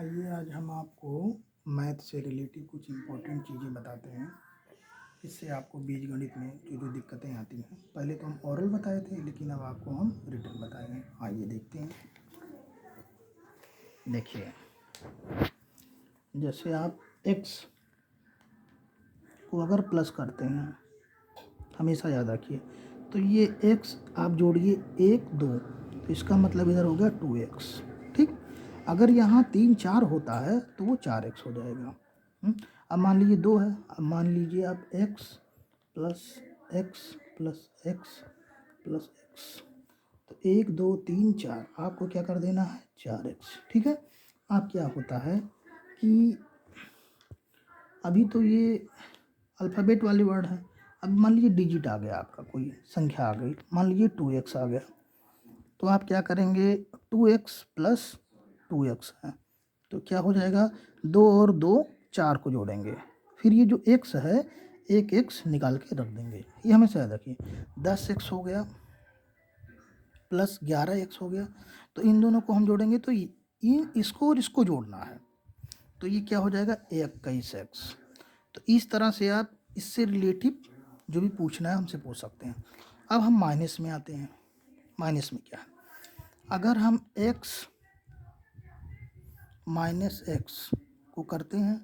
आइए आज हम आपको मैथ से रिलेटेड कुछ इम्पोर्टेंट चीज़ें बताते हैं। इससे आपको बीजगणित में जो जो दिक्कतें आती हैं, पहले तो हम ओरल बताए थे लेकिन अब आपको हम रिटन बताएंगे। आइए देखते हैं। देखिए, जैसे आप x को अगर प्लस करते हैं, हमेशा याद रखिए, तो ये x आप जोड़िए 1 2, तो इसका मतलब इधर हो गया 2x। ठीक, अगर यहाँ 3 4 होता है तो वो 4x हो जाएगा। अब मान लीजिए 2 है, अब मान लीजिए आप x plus x plus x plus x, तो 1 2 3 4 आपको क्या कर देना है 4x। ठीक है, अब क्या होता है कि अभी तो ये अल्फ़ाबेट वाले वर्ड हैं। अब मान लीजिए डिजिट आ गया, आपका कोई संख्या आ गई, मान लीजिए 2x आ गया, तो आप क्या करेंगे 2x प्लस 2x है, तो क्या हो जाएगा 2 और 2 4 को जोड़ेंगे, फिर ये जो x है एक x निकाल के रख देंगे। ये हमेशा याद रखिए, 10x हो गया प्लस 11x हो गया, तो इन दोनों को हम जोड़ेंगे तो इसको और इसको जोड़ना है, तो ये क्या हो जाएगा 21x। तो इस तरह से आप इससे रिलेटिव जो भी पूछना है हमसे पूछ सकते हैं। अब हम माइनस में आते हैं। माइनस में क्या है, अगर हम x माइनस एक्स को करते हैं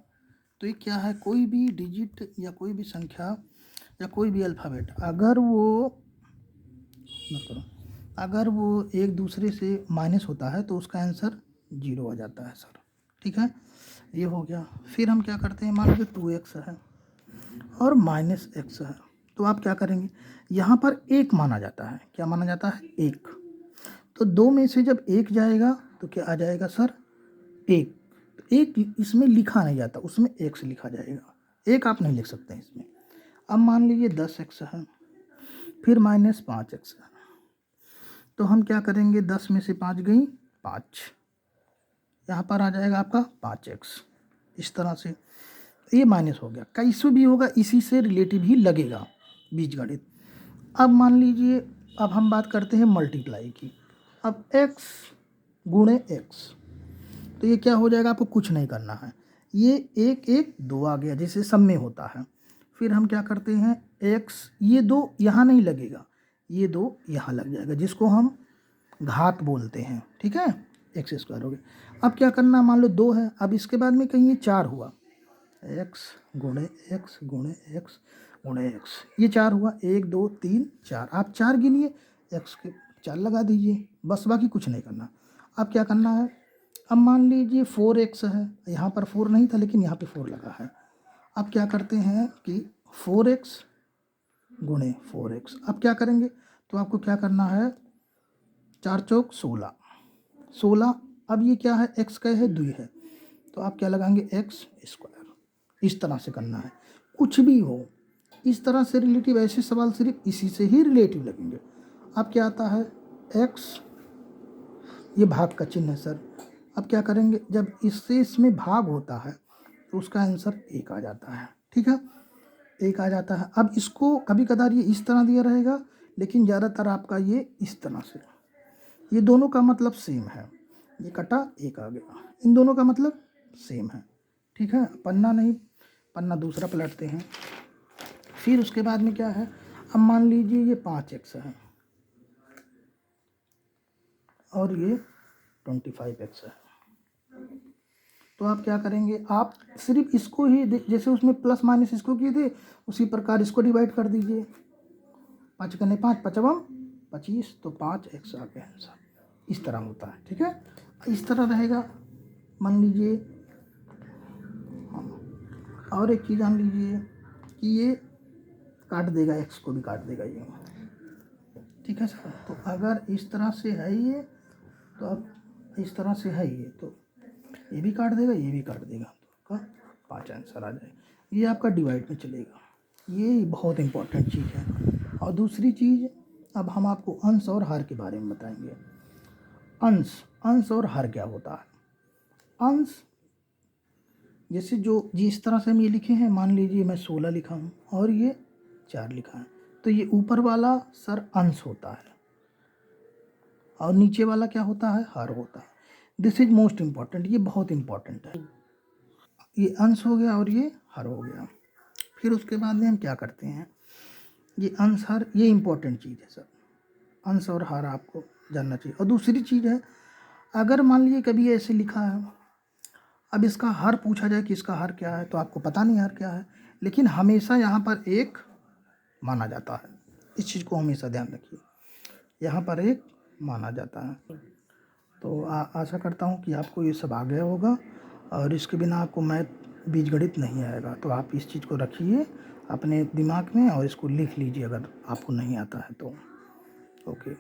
तो ये क्या है, कोई भी डिजिट या कोई भी संख्या या कोई भी अल्फ़ाबेट अगर वो एक दूसरे से माइनस होता है तो उसका आंसर 0 आ जाता है सर। ठीक है, ये हो गया। फिर हम क्या करते हैं, मान लीजिए 2x है और माइनस एक्स है, तो आप क्या करेंगे, यहाँ पर एक माना जाता है। क्या माना जाता है, एक। तो 2 में से जब एक जाएगा तो क्या आ जाएगा सर, एक। तो एक इसमें लिखा नहीं जाता, उसमें एक्स लिखा जाएगा, एक आप नहीं लिख सकते इसमें। अब मान लीजिए 10x है, फिर माइनस 5x है, तो हम क्या करेंगे, 10 में से 5 गई 5, यहाँ पर आ जाएगा आपका 5x। इस तरह से ये माइनस हो गया, कैसे भी होगा इसी से रिलेटिव ही लगेगा बीजगणित। अब मान लीजिए, अब हम बात करते हैं मल्टीप्लाई की। अब x गुणे x, तो ये क्या हो जाएगा, आपको कुछ नहीं करना है, ये 1 1 2 आ गया जैसे सब में होता है। फिर हम क्या करते हैं, x ये 2 यहाँ नहीं लगेगा, ये 2 यहाँ लग जाएगा, जिसको हम घात बोलते हैं। ठीक है, एक्स स्क्वायर हो गया। अब क्या करना, मान लो 2 है, अब इसके बाद में कहीं ये 4 हुआ, एक्स गुणे एक्स गुणे एक्स गुणे एक्स, ये 4 हुआ, 1 2 3 4, आप 4 गिनिए, एक्स के 4 लगा दीजिए, बस बाकी कुछ नहीं करना। अब क्या करना है, अब मान लीजिए 4x है, यहाँ पर 4 नहीं था लेकिन यहाँ पे 4 लगा है। अब क्या करते हैं कि 4x गुणे 4x, अब क्या करेंगे, तो आपको क्या करना है, 4 चौक 16 16। अब ये क्या है, x का है 2 है, तो आप क्या लगाएंगे एक्स स्क्वायर। इस तरह से करना है, कुछ भी हो इस तरह से रिलेटिव, ऐसे सवाल सिर्फ इसी से ही रिलेटिव लगेंगे। अब क्या आता है, x, ये भाग का चिन्ह है सर। अब क्या करेंगे, जब इससे इसमें भाग होता है तो उसका आंसर 1 आ जाता है। ठीक है, 1 आ जाता है। अब इसको कभी कदार ये इस तरह दिया रहेगा, लेकिन ज़्यादातर आपका ये इस तरह से, ये दोनों का मतलब सेम है, ये कटा 1 आ गया, इन दोनों का मतलब सेम है। ठीक है, पन्ना नहीं, पन्ना दूसरा पलटते हैं। फिर उसके बाद में क्या है, अब मान लीजिए ये 5x है और ये 25x है, तो आप क्या करेंगे, आप सिर्फ इसको ही जैसे उसमें प्लस माइनस इसको किए थे उसी प्रकार इसको डिवाइड कर दीजिए। 5 कने 5 पचवम 25, तो 5x आ गया आंसर। इस तरह होता है। ठीक है, इस तरह रहेगा। मान लीजिए, और एक चीज़ जान लीजिए कि ये काट देगा, x को भी काट देगा ये। ठीक है सर, तो अगर इस तरह से है ये, तो अब इस तरह से है ये, तो ये भी काट देगा ये भी काट देगा, तो आपका 5 आंसर आ जाएगा। ये आपका डिवाइड में चलेगा, ये बहुत इंपॉर्टेंट चीज़ है। और दूसरी चीज़, अब हम आपको अंश और हर के बारे में बताएंगे। अंश अंश और हर क्या होता है। अंश जैसे जो जिस तरह से हम ये लिखे हैं, मान लीजिए मैं 16 लिखा हूँ और ये 4 लिखा है, तो ये ऊपर वाला सर अंश होता है और नीचे वाला क्या होता है, हर होता है। दिस इज मोस्ट इम्पॉर्टेंट, ये बहुत इम्पॉर्टेंट है। ये अंश हो गया और ये हर हो गया। फिर उसके बाद में हम क्या करते हैं, ये अंश हर, ये इम्पॉर्टेंट चीज़ है सर, अंश और हर आपको जानना चाहिए। और दूसरी चीज़ है, अगर मान लीजिए कभी ऐसे लिखा है, अब इसका हर पूछा जाए कि इसका हर क्या है, तो आपको पता नहीं हर क्या है, लेकिन हमेशा यहाँ पर एक माना जाता है। इस चीज़ को हमेशा ध्यान रखिए, यहाँ पर एक माना जाता है। तो आशा करता हूँ कि आपको ये सब आ गया होगा, और इसके बिना आपको मैथ बीजगणित नहीं आएगा। तो आप इस चीज़ को रखिए अपने दिमाग में और इसको लिख लीजिए अगर आपको नहीं आता है तो। ओके।